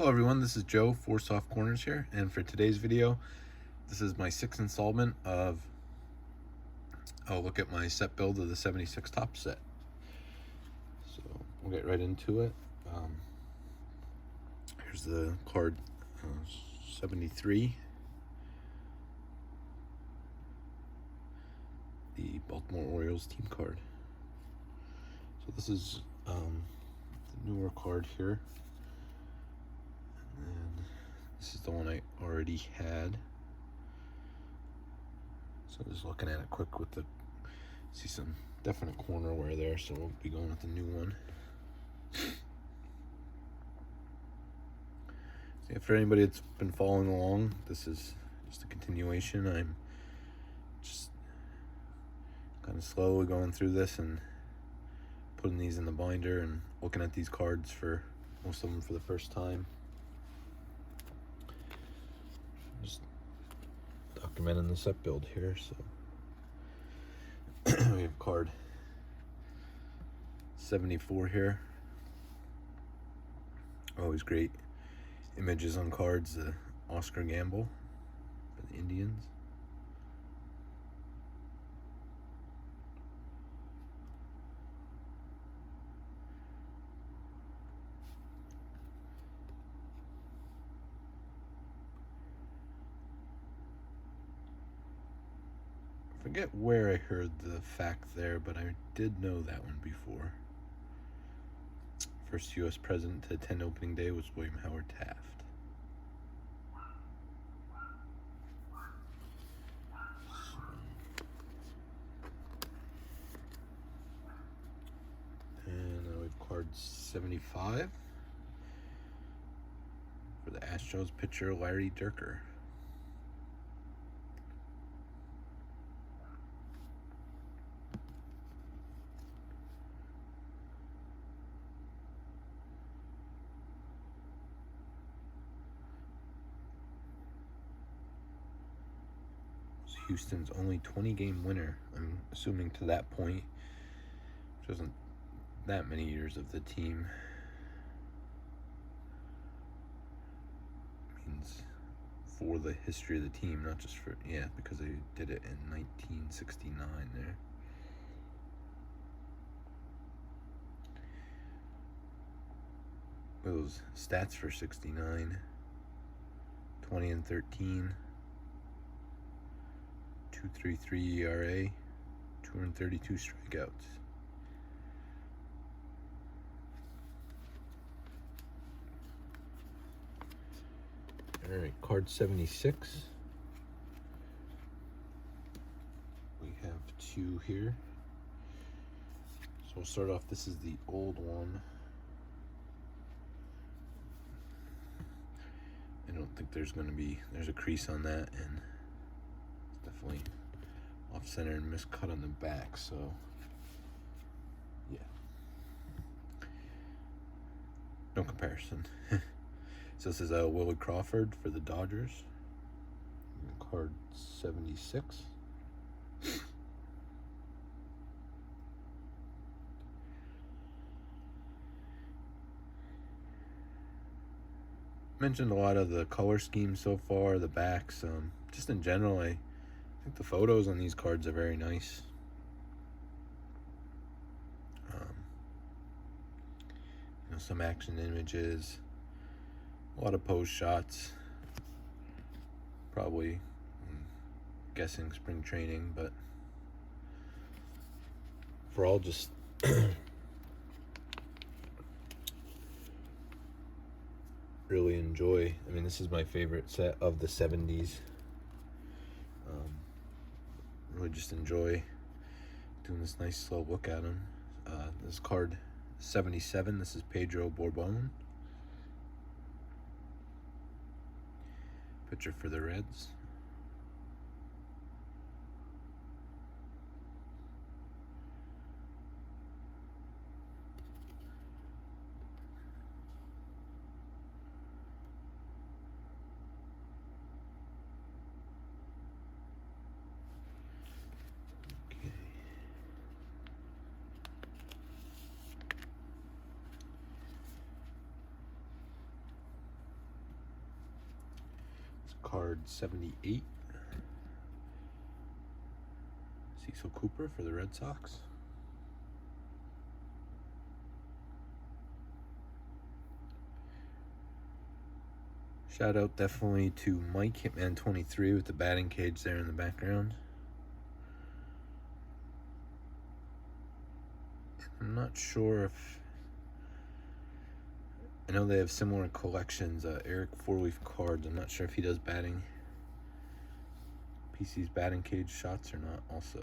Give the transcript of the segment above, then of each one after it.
Hello everyone, this is Joe for Soft Corners here, and for today's video, this is my sixth installment of a look at my set build of the 76 Topps set. So we'll get right into it. Here's the card 73, the Baltimore Orioles team card. So this is the newer card here. And this is the one I already had. So just looking at it quick with the, see some definite corner wear there, so we'll be going with the new one. So for anybody that's been following along, this is just a continuation. I'm just kind of slowly going through this and putting these in the binder and looking at these cards, for most of them for the first time. Just documenting the set build here. So we have card 74 here. Always great images on cards. Oscar Gamble for the Indians. I forget where I heard the fact there, but I did know that one before. First U.S. president to attend opening day was William Howard Taft. And we have card 75 for the Astros pitcher Larry Dierker. Houston's only 20-game winner, I'm assuming, to that point, which wasn't that many years of the team. Means for the history of the team, not just for, yeah, because they did it in 1969 there. Those stats for 69: 20-13. 2.33 ERA, 232 strikeouts. All right, card 76. We have two here. So we'll start off, this is the old one. I don't think there's a crease on that, and definitely off center and miscut on the back, so yeah, no comparison. So this is Willie Crawford for the Dodgers, card 76. Mentioned a lot of the color scheme so far, the backs, just in general, I think the photos on these cards are very nice. Some action images, a lot of pose shots. Probably, I'm guessing, spring training, but for all just really enjoy. I mean, this is my favorite set of the 70s. Really just enjoy doing this nice slow look at them. This card 77, this is Pedro Borbon, pitcher for the Reds. Card 78. Cecil Cooper for the Red Sox. Shout out definitely to Mike Hitman23 with the batting cage there in the background. I'm not sure if... I know they have similar collections. Eric Four-Leaf Cards. I'm not sure if he does batting. PC's batting cage shots or not also.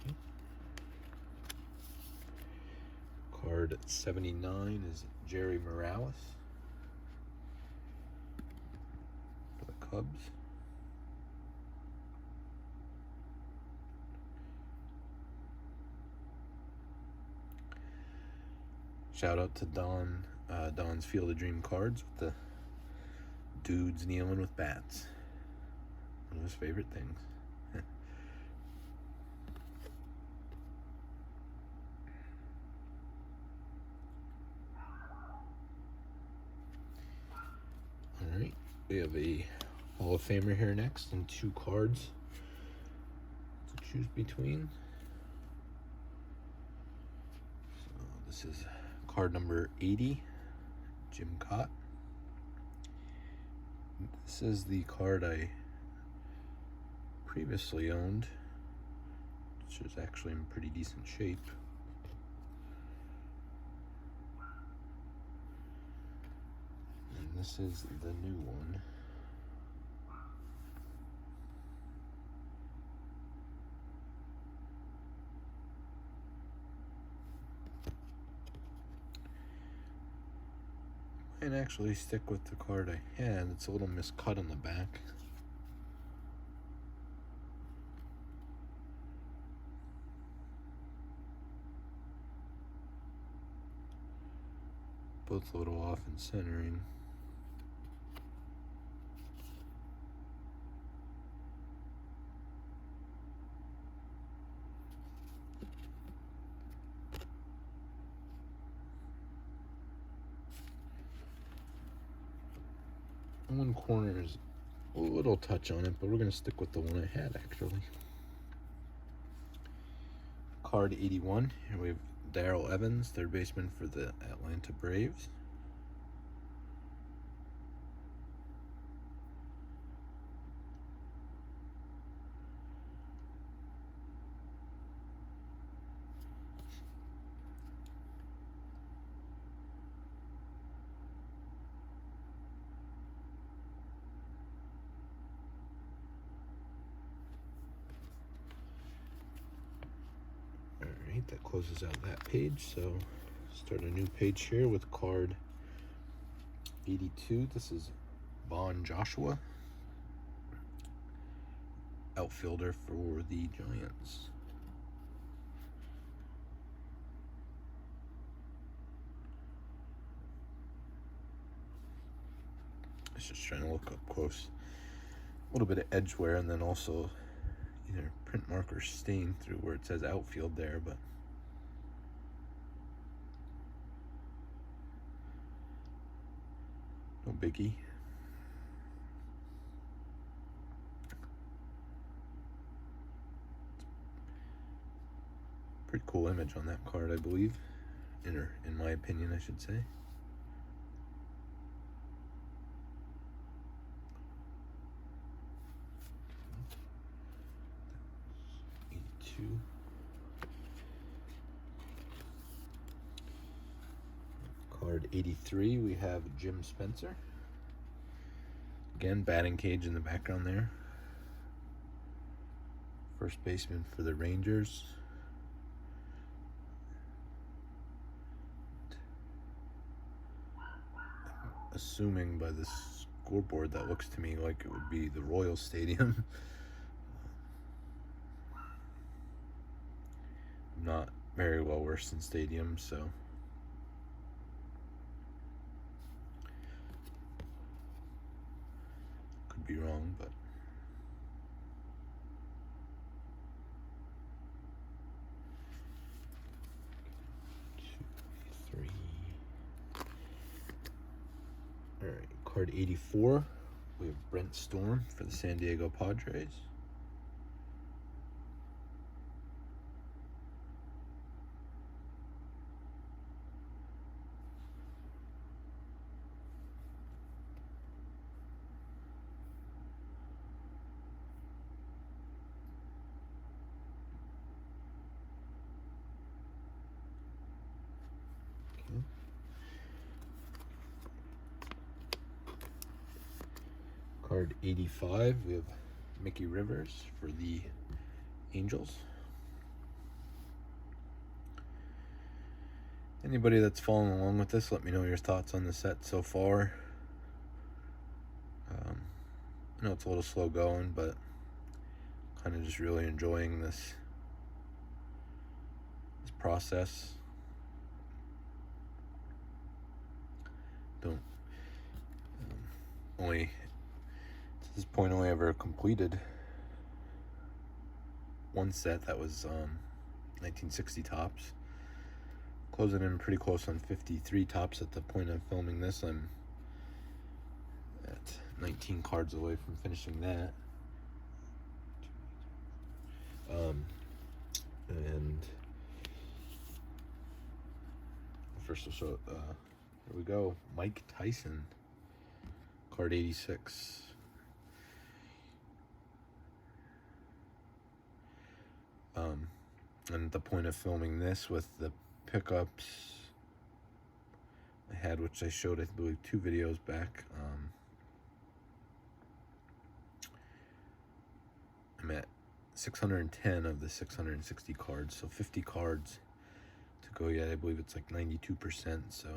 Okay. Card 79 is Jerry Morales for the Cubs. Shout out to Don, Don's Field of Dream cards with the dudes kneeling with bats. One of his favorite things. Alright, we have a Hall of Famer here next and 2 cards to choose between. So this is card number 80, Jim Kaat. This is the card I previously owned, which is actually in pretty decent shape. And this is the new one. And actually stick with the card I had. It's a little miscut on the back. Both a little off in centering. One corner is a little touch on it, but we're going to stick with the one I had actually. Card 81. Here we have Darrell Evans, third baseman for the Atlanta Braves. Alright, that closes out that page, so start a new page here with card 82. This is Vaughn Joshua, outfielder for the Giants. I was just trying to look up close. A little bit of edge wear, and then also either print marker stain through where it says outfield there, but no biggie. Pretty cool image on that card, I believe. In my opinion, I should say. Card 83, we have Jim Spencer. Again, batting cage in the background there. First baseman for the Rangers. Assuming by the scoreboard, that looks to me like it would be the Royal Stadium. Not very well versed in stadiums, so could be wrong, but Card 84, we have Brent Storm for the San Diego Padres. Okay. Card 85, we have Mickey Rivers for the Angels. Anybody that's following along with this, let me know your thoughts on the set so far. I know it's a little slow going, but kind of just really enjoying this process. Don't only to this point only ever completed one set that was 1960 tops. Closing in pretty close on 53 tops at the point of filming this. I'm at 19 cards away from finishing that. And first we'll show, here we go, Mike Tyson, card 86. And at the point of filming this, with the pickups I had, which I showed I believe 2 videos back, I'm at 610 of the 660 cards, so 50 cards to go yet. I believe it's like 92%. So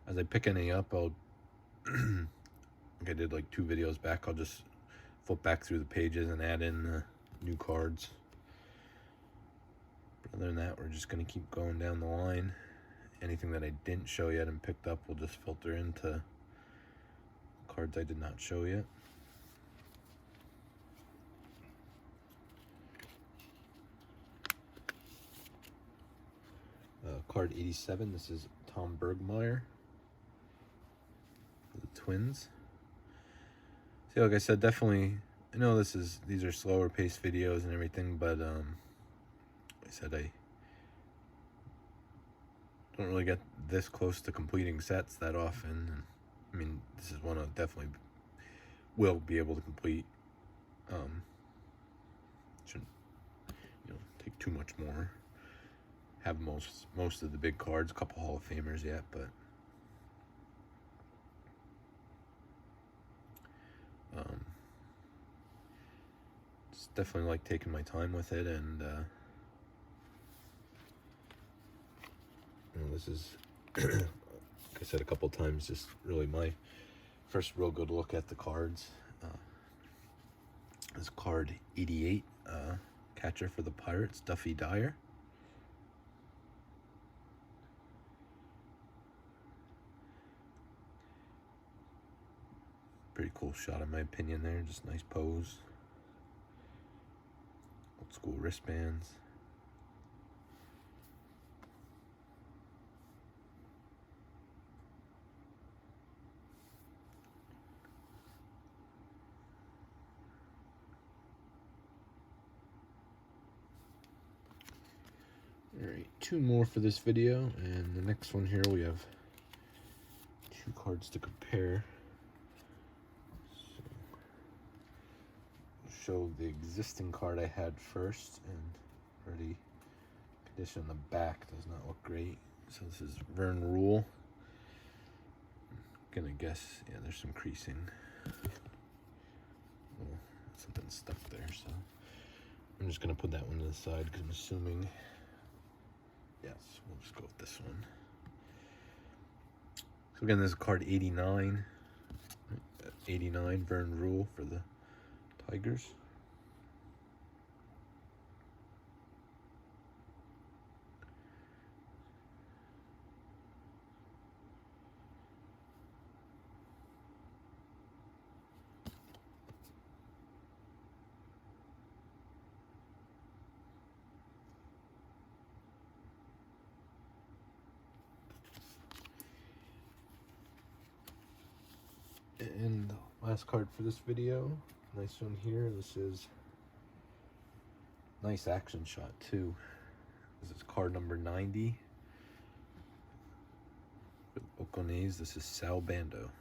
as I pick any up, I'll like I did like 2 videos back, I'll just flip back through the pages and add in the new cards. But other than that, we're just going to keep going down the line. Anything that I didn't show yet and picked up will just filter into cards I did not show yet. Card 87, this is Tom Bergmeyer for the Twins. See, like I said, definitely, I know these are slower paced videos and everything, but like I said, I don't really get this close to completing sets that often. And, I mean, this is one I definitely will be able to complete. Shouldn't, take too much more. Have most of the big cards, a couple Hall of Famers yet, but just definitely like taking my time with it. And this is like I said a couple times, just really my first real good look at the cards. This card 88, catcher for the Pirates, Duffy Dyer. Pretty cool shot in my opinion there, just nice pose. Old school wristbands. Alright, 2 more for this video, and the next one here we have 2 cards to compare. Show the existing card I had first, and already condition on the back does not look great. So this is Vern Rule. I'm gonna guess, yeah, there's some creasing. Oh, something stuck there, so I'm just gonna put that one to the side because I'm assuming, yes, we'll just go with this one. So again, this is card 89. 89, Vern Rule for the Tigers. And the last card for this video, nice one here. This is nice action shot too. This is card number 90. With Oconese, this is Sal Bando.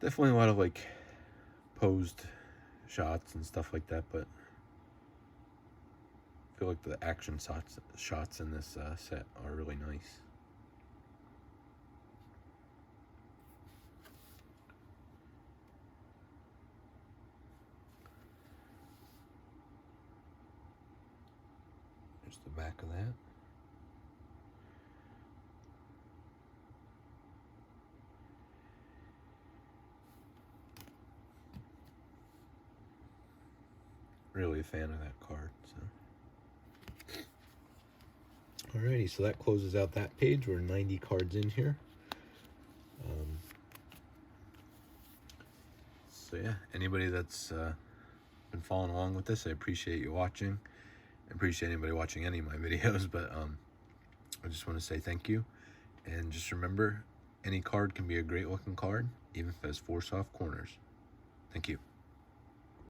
Definitely a lot of like posed shots and stuff like that, but I feel like the action shots in this set are really nice. There's the back of that. Really a fan of that card. So, alrighty, so that closes out that page. We're 90 cards in here. So yeah, anybody that's been following along with this, I appreciate you watching. I appreciate anybody watching any of my videos, but I just want to say thank you. And just remember, any card can be a great looking card, even if it has 4 soft corners. Thank you.